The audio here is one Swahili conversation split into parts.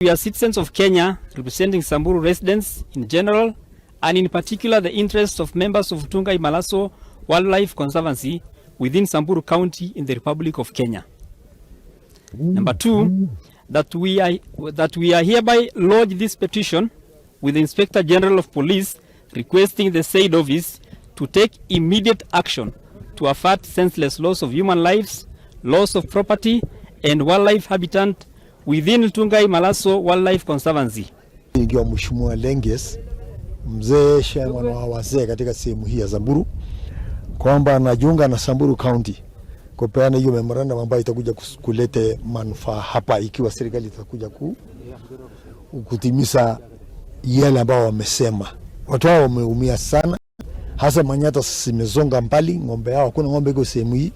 We are citizens of Kenya representing Samburu residents in general and in particular the interests of members of Ltungai Malaso Wildlife Conservancy within Samburu County in the Republic of Kenya. Number 2, that we are hereby lodge this petition with the Inspector General of Police requesting the said office to take immediate action to avert senseless loss of human lives, loss of property and wildlife habitat within Ltungai Malaso Wildlife Conservancy. Ndio Mheshimiwa Lenges, mzee chairman wa wazee katika sehemu hii ya Samburu, kwamba anajiunga na Samburu County kupeana hiyo memorandum ambayo itakuja kulete manufaa hapa, ikiwa serikali itakuja kutimiza yale ambao wamesema. Watu hao wameumia sana, hasa manyata zimezonga mbali, ng'ombe hao hakuna ng'ombe iko sehemu hii,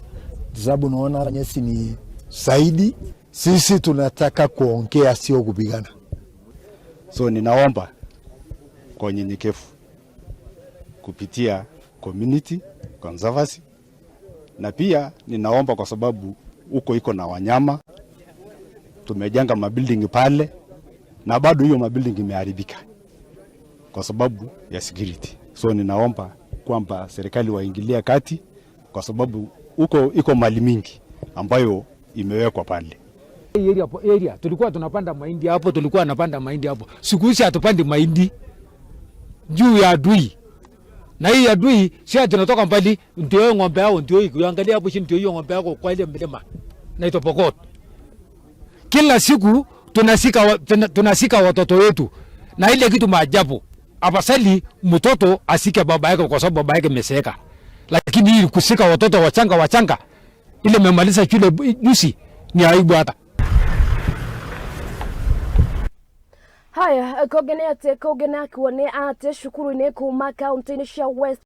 sababu naona nyasi ni zaidi. Sisi tunataka kuongea, sio kupigana. So ninaomba kwa unyenyekevu kupitia community conservancy, na pia ninaomba kwa sababu huko iko na wanyama, tumejenga mabuilding pale na bado hiyo mabuilding imeharibika kwa sababu ya security. So ninaomba kwamba serikali waingilia kati kwa sababu huko iko mali mingi ambayo imewekwa pale. Area tulikuwa tunapanda mahindi hapo, siku hizi hatupandi mahindi juu ya adui. Na hii adui si tunatoka mbali, ndio ng'ombe hao ndio ukiangalia hapo chini, ndio ng'ombe yako kwa ile mlima naitwa Pokot. Kila siku tunasika watoto wetu, na ile kitu maajabu, afasali mtoto asike baba yake kwa sababu baba yake meseeka, lakini hii kusika watoto wachanga ile memaliza shule juzi ni aibu hata. Haya, kogene kuone ate shukuru ne kuma kaunti ni West